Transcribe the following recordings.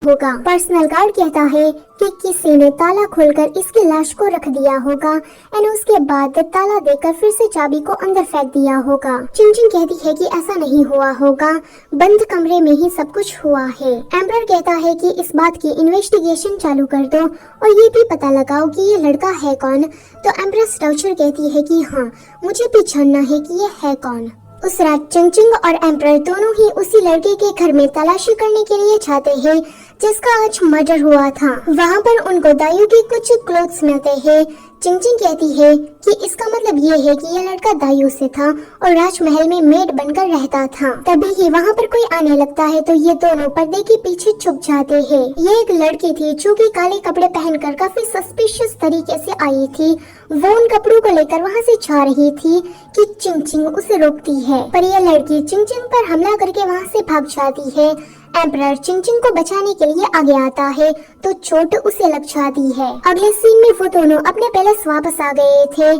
होगा। Personal guard कहता है कि किसी ने ताला खोलकर इसकी लाश को रख दिया होगा एंड उसके बाद ताला देकर फिर से चाबी को अंदर फेंक दिया होगा। चिंचिंग कहती है कि ऐसा नहीं हुआ होगा, बंद कमरे में ही सब कुछ हुआ है। एम्परर कहता है कि इस बात की इन्वेस्टिगेशन चालू कर दो और ये भी पता लगाओ कि ये लड़का है कौन। तो एम्प्रेस टाउचर कहती है कि हाँ, मुझे भी जानना है कि ये है कौन। उस रात चिंचिंग और एम्परर दोनों ही उसी लड़के के घर में तलाशी करने के लिए जाते हैं जिसका आज मर्डर हुआ था। वहाँ पर उनको दायु के कुछ क्लोथ्स मिलते हैं। चिंचिंग कहती है कि इसका मतलब ये है कि ये लड़का दायु से था और राजमहल में मेड बनकर रहता था। तभी ही वहाँ पर कोई आने लगता है तो ये दोनों पर्दे के पीछे छुप जाते हैं। ये एक लड़की थी जो कि काले कपड़े पहनकर काफी सस्पिशियस तरीके से आई थी। वो उन कपड़ों को लेकर वहाँ से जा रही थी कि चिंचिंग उसे रोकती है, पर यह लड़की चिंचिंग पर हमला करके वहाँ से भाग जाती है। एम्परर चिंचिंग को बचाने के लिए आगे आता है तो चोट उसे लग जाती है। अगले सीन में वो दोनों अपने पैलेस वापस आ गए थे।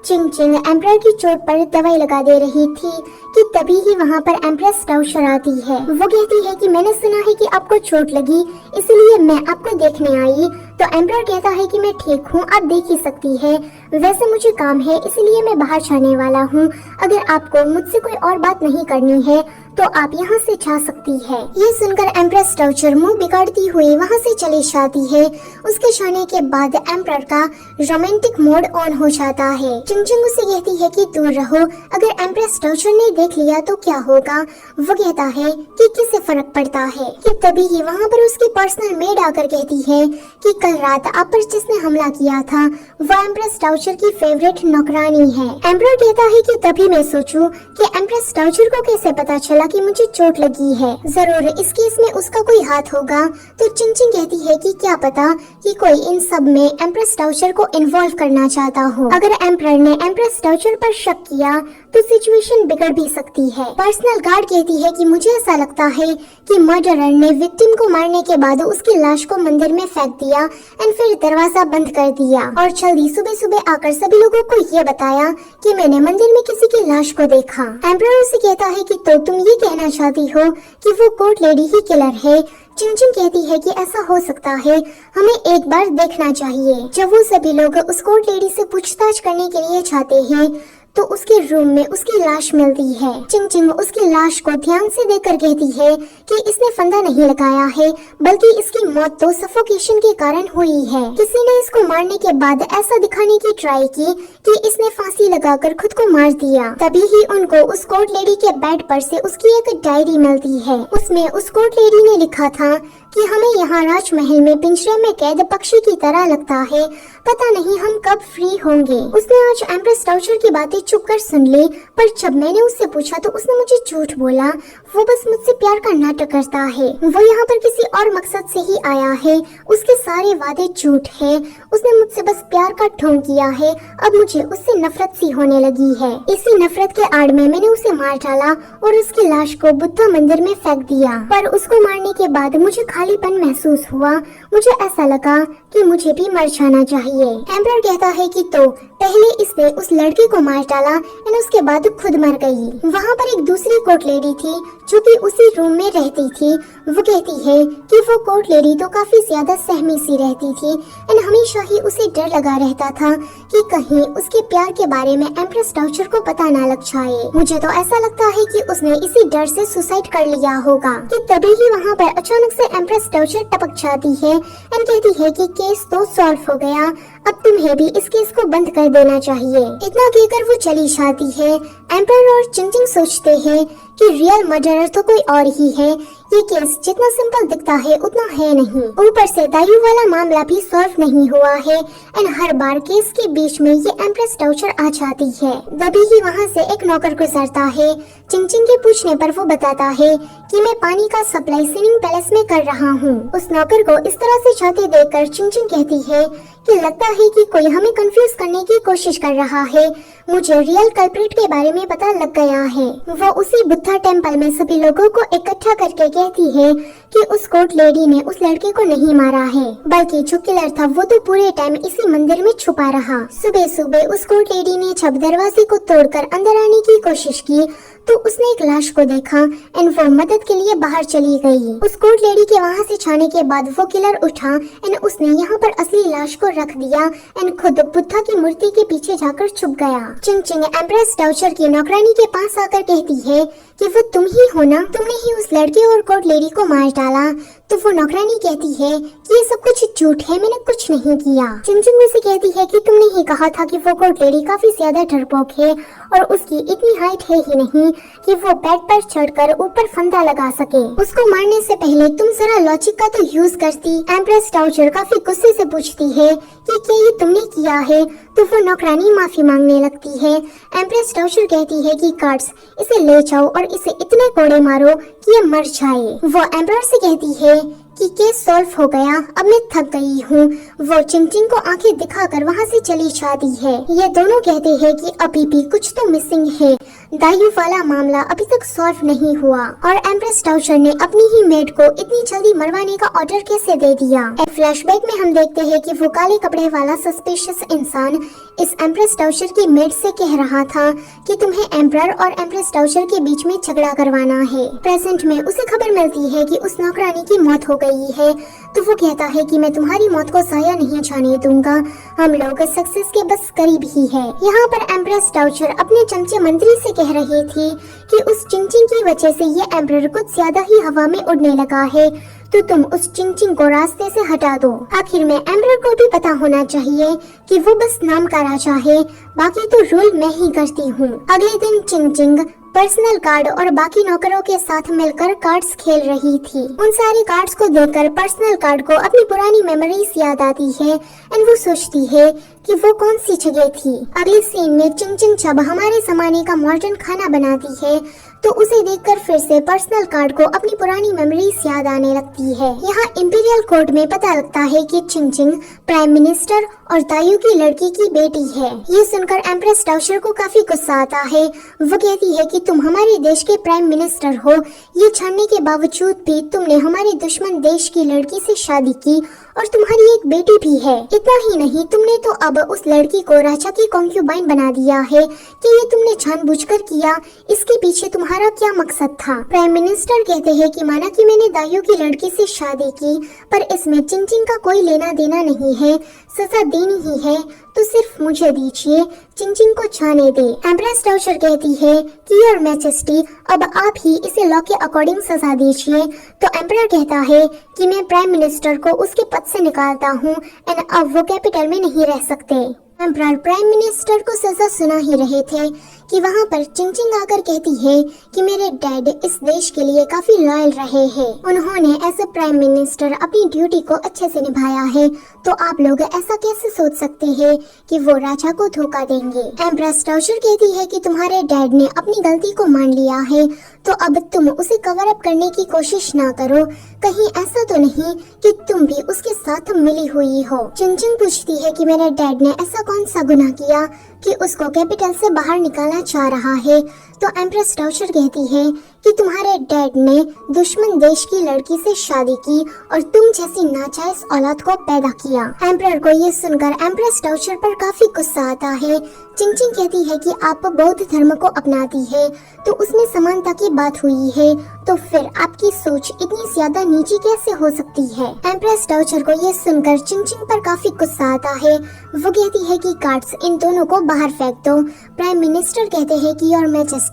चिंचिंग एम्परर की चोट पर दवाई लगा दे रही थी कि तभी ही वहाँ पर एम्प्रेस टाउचर आती है। वो कहती है कि मैंने सुना है कि आपको चोट लगी, इसलिए मैं आपको देखने आई। तो एम्परर कहता है कि मैं ठीक हूँ, आप देख ही सकती है। वैसे मुझे काम है इसलिए मैं बाहर जाने वाला हूँ। अगर आपको मुझसे कोई और बात नहीं करनी है तो आप यहाँ से जा सकती है। ये सुनकर एम्प्रेस टाउचर मुंह बिगाड़ती हुई वहाँ से चली जाती है। उसके जाने के बाद एम्परर का रोमांटिक मोड ऑन हो जाता है। चिंचिंग उसे कहती है कि दूर रहो, अगर एम्प्रेस टाउचर ने देख लिया तो क्या होगा। वो कहता है कि किसे फर्क पड़ता है। कि तभी ही वहाँ पर उसकी पर्सनल मेड आकर कहती है कि कल रात आप पर जिसने हमला किया था वो एम्प्रेस टाउचर की फेवरेट नौकरानी है। एम्परर कहता है कि तभी मैं सोचूं कि एम्प्रेस टाउचर को कैसे पता चला कि मुझे चोट लगी है, जरूर इस केस में उसका कोई हाथ होगा। तो चिंचिंग कहती है कि क्या पता कि कोई इन सब में एम्प्रेस टाउचर को इन्वॉल्व करना चाहता हो। अगर एम्परर ने एम्प्रेस टाउचर पर शक किया तो सिचुएशन बिगड़ भी सकती है। पर्सनल गार्ड कहती है कि मुझे ऐसा लगता है कि मर्डरर ने विक्टिम को मारने के बाद उसकी लाश को मंदिर में फेंक दिया एंड फिर दरवाजा बंद कर दिया और जल्दी सुबह सुबह आकर सभी लोगों को ये बताया कि मैंने मंदिर में किसी की लाश को देखा। एम्परर से कहता है कि तो तुम ये कहना चाहती हो कि वो कोर्ट लेडी ही किलर है। चिंचिंग कहती है कि ऐसा हो सकता है, हमें एक बार देखना चाहिए। जब वो सभी लोग उस कोर्ट लेडी से पूछताछ करने के लिए जाते हैं तो उसके रूम में उसकी लाश मिलती है। चिंचिंग उसकी लाश को ध्यान से देखकर कहती है कि इसने फंदा नहीं लगाया है, बल्कि इसकी मौत तो सफोकेशन के कारण हुई है। किसी ने इसको मारने के बाद ऐसा दिखाने की ट्राई की कि इसने फांसी लगाकर खुद को मार दिया। तभी ही उनको उस कोर्ट लेडी के बेड पर से उसकी एक डायरी मिलती है। उसमें उस कोर्ट लेडी ने लिखा था कि हमें यहाँ राजमहल में पिंजरे में कैद पक्षी की तरह लगता है, पता नहीं हम कब फ्री होंगे। उसने आज एम्प्रेस टाउचर की बातें चुप कर सुन ली, पर जब मैंने उससे पूछा तो उसने मुझे झूठ बोला। वो बस मुझसे प्यार का नाटक करता है, वो यहाँ पर किसी और मकसद से ही आया है, उसके सारे वादे झूठ है। उसने मुझसे बस प्यार का ढोंग किया है, अब मुझे उससे नफरत सी होने लगी है। इसी नफरत के आड़ में मैंने उसे मार डाला और उसकी लाश को बुद्धा मंदिर में फेंक दिया। पर उसको मारने के बाद मुझे खालीपन महसूस हुआ। मुझे ऐसा लगा कि मुझे भी मर जाना चाहिए। एम्परर कहता है कि तो पहले इसने उस लड़के को मार डाला और उसके बाद खुद मर गई। वहाँ पर एक दूसरी कोर्ट लेडी थी जो कि उसी रूम में रहती थी। वो कहती है कि वो कोर्ट लेडी तो काफी ज्यादा सहमी सी रहती थी और हमेशा ही उसे डर लगा रहता था कि कहीं उसके प्यार के बारे में एम्प्रेस टाउचर को पता ना लग जाए। मुझे तो ऐसा लगता है कि उसने इसी डर से सुसाइड कर लिया होगा। कि तभी ही वहाँ पर अचानक से एम्प्रेस टाउचर टपक जाती है और कहती है कि केस तो सॉल्व हो गया, अब तुम्हें भी इस केस को बंद कर देना चाहिए। इतना कहकर वो चली जाती है। एम्परर और चिंचिंग सोचते हैं कि रियल मर्डरर तो कोई और ही है, ये केस जितना सिंपल दिखता है उतना है नहीं। ऊपर से दायु वाला मामला भी सॉल्व नहीं हुआ है और हर बार केस के बीच में ये एम्प्रेस टाउचर आ जाती है। तभी ही वहाँ से एक नौकर गुजरता है। चिंचिंग के पूछने पर वो बताता है कि मैं पानी का सप्लाई स्विमिंग पैलेस में कर रहा हूँ। उस नौकर को इस तरह से जाते देखकर चिंचिंग कहती है कि लगता है कि कोई हमें कंफ्यूज करने की कोशिश कर रहा है। मुझे रियल कल्प्रिट के बारे में पता लग गया है। वो उसी बुद्धा टेम्पल में सभी लोगों को इकट्ठा करके कहती है कि उस कोर्ट लेडी ने उस लड़के को नहीं मारा है, बल्कि जो किलर था वो तो पूरे टाइम इसी मंदिर में छुपा रहा। सुबह सुबह उस कोर्ट लेडी ने जब दरवाजे को तोड़कर अंदर आने की कोशिश की तो उसने एक लाश को देखा एंड वो मदद के लिए बाहर चली गई। उस कोर्ट लेडी के वहाँ से जाने के बाद वो किलर उठा एंड उसने यहाँ पर असली लाश को रख दिया एंड खुद बुद्धा की मूर्ति के पीछे जाकर छुप गया। चिंग चिंग एम्प्रेस टाउचर की नौकरानी के पास आकर कहती है कि वो तुम ही हो ना, तुमने ही उस लड़के और कोर्ट लेडी को मार डाला। तो वो नौकरानी कहती है कि ये सब कुछ झूठ है, मैंने कुछ नहीं किया। चिंग चिंग उसे कहती है कि तुमने ही कहा था कि वो कोर्ट लेडी काफी ज्यादा डरपोक है और उसकी इतनी हाइट है ही नहीं कि वो बेड पर चढ़कर ऊपर फंदा लगा सके। उसको मारने से पहले तुम जरा लॉजिक का तो यूज करती। एम्प्रेस टाउचर काफी गुस्से से पूछती है कि क्या ये तुमने किया है? तो वो नौकरानी माफी मांगने लगती है। एम्प्रेस टाउचर कहती है कि गार्ड्स इसे ले जाओ और इसे इतने कोड़े मारो कि ये मर जाए। वो एम्प्रेस से कहती है कि केस सॉल्व हो गया, अब मैं थक गई हूँ। वो चिंग चिंग को आंखें दिखाकर वहाँ से चली जाती है। ये दोनों कहते हैं कि अभी भी कुछ तो मिसिंग है, दायु वाला मामला अभी तक सॉल्व नहीं हुआ और एम्प्रेस टाउचर ने अपनी ही मेड को इतनी जल्दी मरवाने का ऑर्डर कैसे दे दिया। एक फ्लैशबैक में हम देखते हैं कि वो काले कपड़े वाला सस्पिशियस इंसान इस एम्प्रेस टाउचर की मेड से कह रहा था कि तुम्हें एम्परर और एम्प्रेस टाउचर के बीच में झगड़ा करवाना है। प्रेजेंट में उसे खबर मिलती है कि उस नौकरानी की मौत हो गई है, तो वो कहता है कि मैं तुम्हारी मौत को जाया नहीं जाने दूंगा, हम लोग सक्सेस के बस करीब ही है। यहाँ पर एम्प्रेस टाउचर अपने चमचे मंत्री से कह रही थी कि उस चिंग चिंग की वजह से ये एम्परर कुछ ज्यादा ही हवा में उड़ने लगा है, तो तुम उस चिंग चिंग को रास्ते से हटा दो। आखिर में एम्परर को भी पता होना चाहिए कि वो बस नाम का राजा है, बाकी तो रूल मैं ही करती हूँ। अगले दिन चिंग चिंग पर्सनल कार्ड और बाकी नौकरों के साथ मिलकर कार्ड्स खेल रही थी। उन सारे कार्ड्स को देखकर पर्सनल कार्ड को अपनी पुरानी मेमोरीज याद आती है एंड वो सोचती है कि वो कौन सी जगह थी। अगले सीन में चिंग चिंग जब हमारे जमाने का मॉडर्न खाना बनाती है तो उसे देखकर फिर से पर्सनल कार्ड को अपनी पुरानी मेमोरीज याद आने लगती है। यहाँ इंपीरियल कोर्ट में पता लगता है कि चिंग चिंग प्राइम मिनिस्टर और दायु की लड़की की बेटी है। ये सुनकर एम्प्रेस टाउचर को काफी गुस्सा आता है। वो कहती है कि तुम हमारे देश के प्राइम मिनिस्टर हो, ये जानने के बावजूद भी तुमने हमारे दुश्मन देश की लड़की से शादी की और तुम्हारी एक बेटी भी है। इतना ही नहीं, तुमने तो अब उस लड़की को राजा की कॉन्क्यूबाइन बना दिया है कि ये तुमने जानबूझकर किया, इसके पीछे तुम्हारा क्या मकसद था? प्राइम मिनिस्टर कहते हैं कि माना कि मैंने दायु की लड़की से शादी की, पर इसमें चिंग चिंग का कोई लेना देना नहीं है, सजा देनी ही है तो सिर्फ मुझे दीजिए, चिंग चिंग को जाने दे। एम्प्रेस टाउचर कहती है कि योर मैजेस्टी अब आप ही इसे लॉ के अकॉर्डिंग सजा दीजिए। तो एम्परर कहता है कि मैं प्राइम मिनिस्टर को उसके पद से निकालता हूँ एंड अब वो कैपिटल में नहीं रह सकते। एम्परर प्राइम मिनिस्टर को सजा सुना ही रहे थे कि वहाँ पर चिंग चिंग आकर कहती है कि मेरे डैड इस देश के लिए काफी लॉयल रहे हैं, उन्होंने एज ए प्राइम मिनिस्टर अपनी ड्यूटी को अच्छे से निभाया है, तो आप लोग ऐसा कैसे सोच सकते हैं कि वो राजा को धोखा देंगे। एम्प्रेस टाउचर कहती है कि तुम्हारे डैड ने अपनी गलती को मान लिया है, तो अब तुम उसे कवर अप करने की कोशिश ना करो, कहीं ऐसा तो नहीं कि तुम भी उसके साथ मिली हुई हो। चिंग चिंग पूछती है कि मेरे डैड ने ऐसा कौन सा गुनाह किया कि उसको कैपिटल से बाहर निकालना चाह रहा है। तो एम्प्रेस टाउचर कहती है कि तुम्हारे डैड ने दुश्मन देश की लड़की से शादी की और तुम जैसी नाजायज औलाद को पैदा किया। एम्परर को ये सुनकर एम्प्रेस टाउचर पर काफी गुस्सा आता है। चिंग चिंग कहती है कि आप बौद्ध धर्म को अपनाती है तो उसमें समानता की बात हुई है, तो फिर आपकी सोच इतनी ज्यादा नीची कैसे हो सकती है। एम्प्रेस टाउचर को ये सुनकर चिंग चिंग पर काफी गुस्सा आता है। वो कहती है कि गार्ड्स इन दोनों को बाहर फेंक दो। प्राइम मिनिस्टर कहते हैं कि योर मैजेस्टी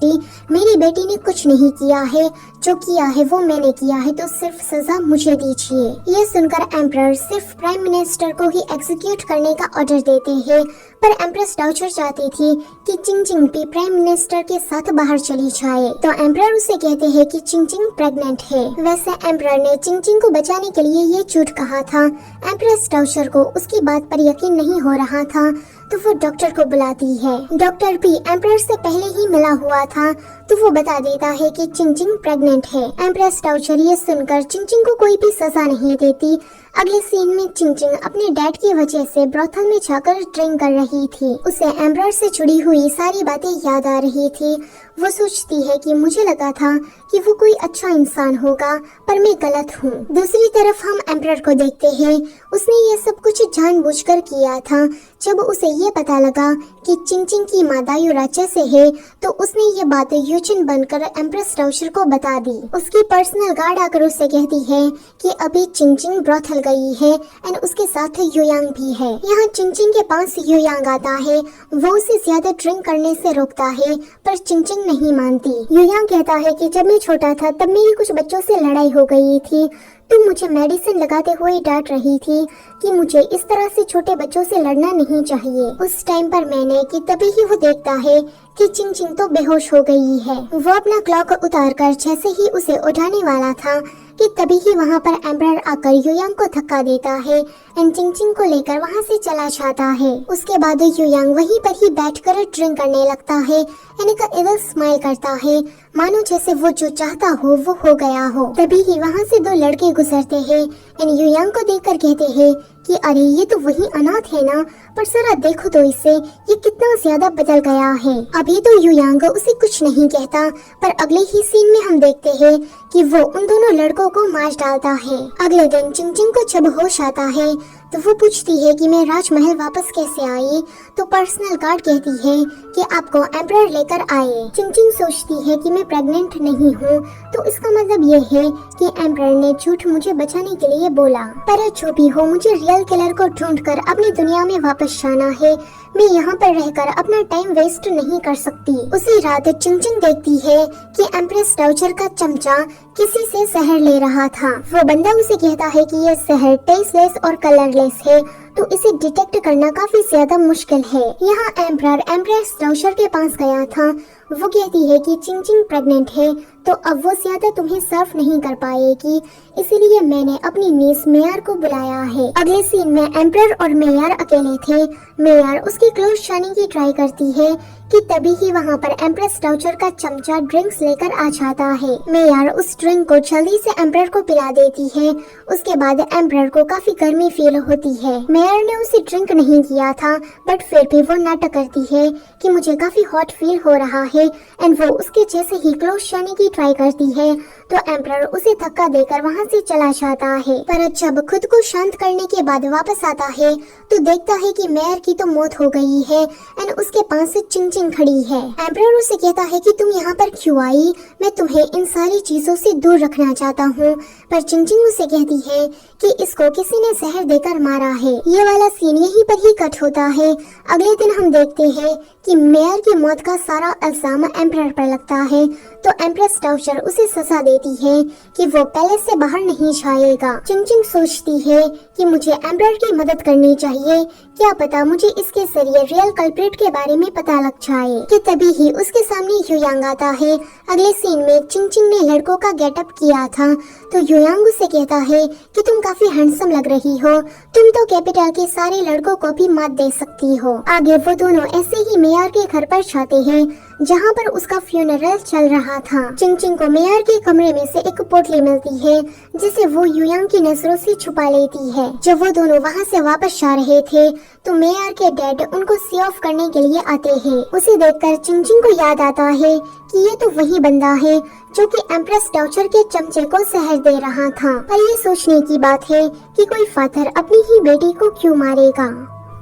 मेरी बेटी ने कुछ नहीं किया है, जो किया है वो मैंने किया है, तो सिर्फ सजा मुझे दीजिए। ये सुनकर एम्परर सिर्फ प्राइम मिनिस्टर को ही एग्जीक्यूट करने का ऑर्डर देते हैं, पर एम्प्रेस टाउचर चाहती थी कि चिंग चिंग भी प्राइम मिनिस्टर के साथ बाहर चली जाए। तो एम्परर उसे कहते हैं कि चिंग चिंग प्रेग्नेंट है। वैसे एम्परर ने चिंग चिंग को बचाने के लिए ये झूठ कहा था। एम्प्रेस टाउचर को उसकी बात पर यकीन नहीं हो रहा था, तो वो डॉक्टर को बुलाती है। डॉक्टर भी एम्परर से पहले ही मिला हुआ था, तो वो बता देता है कि चिंग चिंग प्रेग्नेंट है। एम्प्रेस टाउचर ये सुनकर चिंग चिंग को कोई भी सजा नहीं देती। अगले सीन में चिंग चिंग अपने डैड की वजह से ब्रोथल में जाकर ड्रिंक कर रही थी। उसे एम्परर से जुड़ी हुई सारी बातें याद आ रही थी। वो सोचती है कि मुझे लगा था कि वो कोई अच्छा इंसान होगा, पर मैं गलत हूँ। दूसरी तरफ हम एम्परर को देखते हैं, उसने ये सब कुछ जानबूझकर किया था। जब उसे ये पता लगा कि चिंग चिंग की माँ दायु राज्य से है, तो उसने ये बातें यूचिन बनकर एम्प्रेस डाउचर को बता दी। उसकी पर्सनल गार्ड आकर उससे कहती है कि अभी चिंगचिंग ब्रॉथल गई है एंड उसके साथ युयांग भी है। यहाँ चिंगचिंग के पास युयांग आता है, वो उसे ज्यादा ड्रिंक करने से रोकता है पर चिंगचिंग नहीं मानती। युयांग कहता है कि जब मैं छोटा था तब मेरी कुछ बच्चों से लड़ाई हो गई थी, तुम मुझे मेडिसिन लगाते हुए डांट रही थी कि मुझे इस तरह से छोटे बच्चों से लड़ना नहीं चाहिए। उस टाइम पर मैंने कि तभी ही वो देखता है कि चिंगचिंग तो बेहोश हो गई है। वो अपना क्लॉक उतारकर जैसे ही उसे उठाने वाला था कि तभी ही वहाँ पर एम्परर आकर युयांग को धक्का देता है एंड चिंगचिंग को लेकर वहाँ से चला जाता है। उसके बाद युयांग वहीं पर ही बैठकर ड्रिंक करने लगता है एंड एक इधर स्माइल करता है, मानो जैसे वो जो चाहता हो वो हो गया हो। तभी ही वहाँ से दो लड़के गुजरते हैं एंड युयांग को देखकर कहते हैं कि अरे ये तो वही अनाथ है ना, पर जरा देखो तो इसे, ये कितना ज्यादा बदल गया है। अभी तो युयांग उसे कुछ नहीं कहता, पर अगले ही सीन में हम देखते हैं कि वो उन दोनों लड़कों को मार डालता है। अगले दिन चिंगचिंग को जब होश आता है तो वो पूछती है कि मैं राजमहल वापस कैसे आई, तो पर्सनल गार्ड कहती है कि आपको एम्परर लेकर आए। चिंगचिंग सोचती है कि मैं प्रेग्नेंट नहीं हूँ, तो इसका मतलब ये है कि एम्परर ने झूठ मुझे बचाने के लिए बोला। पर जो भी हो, मुझे रियल किलर को ढूंढकर अपनी दुनिया में वापस जाना है, मैं यहाँ पर रहकर अपना टाइम वेस्ट नहीं कर सकती। उसी रात चिंगचिंग देखती है कि एम्प्रेस डाउचर का चमचा किसी से जहर ले रहा था। वो बंदा उसे कहता है कि ये जहर टेस्टलेस और कलरलेस है, तो इसे डिटेक्ट करना काफी ज्यादा मुश्किल है। यहाँ एम्परर एम्प्रेस डाउचर के पास गया था। वो कहती है कि चिंगचिंग प्रेग्नेंट है, तो अब वो ज्यादा तुम्हें सर्व नहीं कर पाएगी, इसीलिए मैंने अपनी नीस मेयर को बुलाया है। अगले सीन में एम्परर और मेयर अकेले थे। मेयर उसकी क्लोज जाने की ट्राई करती है कि तभी ही वहाँ पर एम्प्रेस डाउचर का चमचा ड्रिंक्स लेकर आ जाता है। मेयर उस ड्रिंक को जल्दी से एम्परर को पिला देती है। उसके बाद एम्परर को काफी गर्मी फील होती है। मेयर ने उसे ड्रिंक नहीं किया था, बट फिर भी वो नाटक करती है कि मुझे काफी हॉट फील हो रहा है एंड वो उसके जैसे ही क्लोज जाने की ट्राई करती है, तो एम्परर उसे धक्का देकर वहाँ से चला जाता है। पर जब खुद को शांत करने के बाद वापस आता है तो देखता है कि मेयर की तो मौत हो गई है एंड उसके पास चिंगचिंग खड़ी है। एम्परर उसे कहता है कि तुम यहाँ पर क्यों आई, मैं तुम्हें इन सारी चीजों से दूर रखना चाहता हूँ। पर चिंगचिंग उसे कहती है कि इसको किसी ने जहर देकर मारा है। ये वाला सीन यहीं पर ही कट होता है। अगले दिन हम देखते हैं कि मेयर की मौत का सारा इल्जाम एम्परर पर लगता है, तो एम्प्रेस डाउचर उसे सजा देती है कि वो पैलेस से बाहर नहीं जाएगा। चिंगचिंग सोचती है कि मुझे एम्परर की मदद करनी चाहिए, क्या पता मुझे इसके जरिए रियल कल्प्रिट के बारे में पता लग जाए। कि तभी ही उसके सामने युयांग आता है। अगले सीन में चिंगचिंग ने लड़कों का गेटअप किया था, तो युयांग उसे कहता है कि तुम काफी हैंडसम लग रही हो, तुम तो कैपिटल के सारे लड़कों को भी मात दे सकती हो। आगे वो दोनों ऐसे ही मेयर के घर पर जाते हैं जहाँ पर उसका फ्यूनरल चल रहा था। चिंगचिंग को मेयर के कमरे में से एक पोटली मिलती है जिसे वो युयांग की नजरों से छुपा लेती है। जब वो दोनों वहाँ से वापस जा रहे थे तो मेयर के डैड उनको सी ऑफ करने के लिए आते हैं। उसे देखकर चिंगचिंग को याद आता है कि ये तो वही बंदा है जो कि एम्प्रेस डाउचर के चमचे को जहर दे रहा था। पर ये सोचने की बात है कि कोई फादर अपनी ही बेटी को क्यों मारेगा।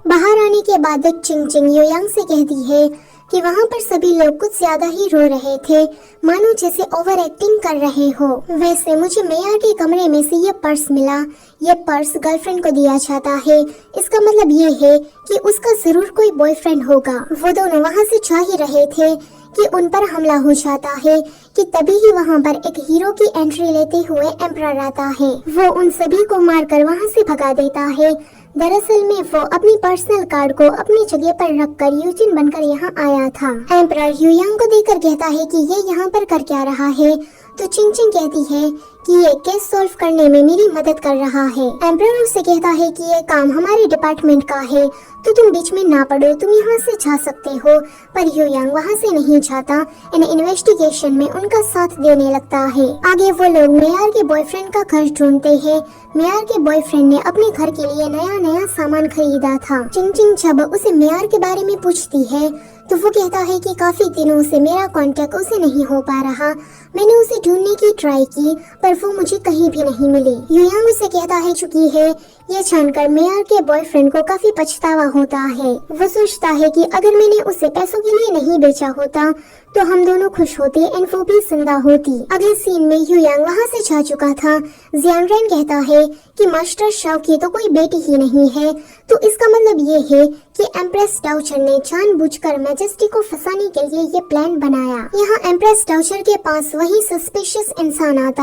बाहर आने के बाद चिंगचिंग युयांग से कहती है कि वहाँ पर सभी लोग कुछ ज्यादा ही रो रहे थे, मानो जैसे ओवर एक्टिंग कर रहे हो। वैसे मुझे मेयर के कमरे में से ये पर्स मिला, ये पर्स गर्लफ्रेंड को दिया जाता है, इसका मतलब ये है कि उसका जरूर कोई बॉयफ्रेंड होगा। वो दोनों वहाँ से जा ही रहे थे कि उन पर हमला हो जाता है कि तभी ही वहाँ पर एक हीरो की एंट्री लेते हुए एम्परर आता है। वो उन सभी को मारकर वहाँ से भगा देता है। दरअसल में वो अपनी पर्सनल कार्ड को अपनी जगह पर रखकर यूजिन बनकर यहाँ आया था। एम्परर युयांग को देखकर कहता है कि ये यहाँ पर कर क्या रहा है, तो चिंगचिंग कहती है कि ये केस सॉल्व करने में मेरी मदद कर रहा है। एम्परर उससे कहता है कि ये काम हमारे डिपार्टमेंट का है, तो तुम बीच में ना पड़ो, तुम यहाँ से जा सकते हो। पर युयांग वहाँ से नहीं जाता एंड इन्वेस्टिगेशन में उनका साथ देने लगता है। आगे वो लोग मेयर के बॉयफ्रेंड का घर ढूंढते हैं। मेयर के बॉयफ्रेंड ने अपने घर के लिए नया नया सामान खरीदा था। चिंगचिंग जब उसे मेयर के बारे में पूछती है तो वो कहता है कि काफी दिनों से मेरा कांटेक्ट उसे नहीं हो पा रहा, मैंने उसे ढूंढने की ट्राई की पर सिर्फ वो मुझे कहीं भी नहीं मिली। युयांग उसे कहता है चुकी है। ये जानकर मेयर के बॉयफ्रेंड को काफी पछतावा होता है। वो सोचता है कि अगर मैंने उसे पैसों के लिए नहीं बेचा होता तो हम दोनों खुश होते एंड वो भी जिंदा होती। अगले सीन में युयांग वहाँ से जा चुका था। जियांगरेन कहता है कि मास्टर शाओ की तो कोई बेटी ही नहीं है, तो इसका मतलब ये है कि एम्प्रेस डाउचर ने जानबूझकर मैजेस्टी को फंसाने के लिए ये प्लान बनाया। यहाँ एम्प्रेस डाउचर के पास वही सस्पिशियस इंसान आता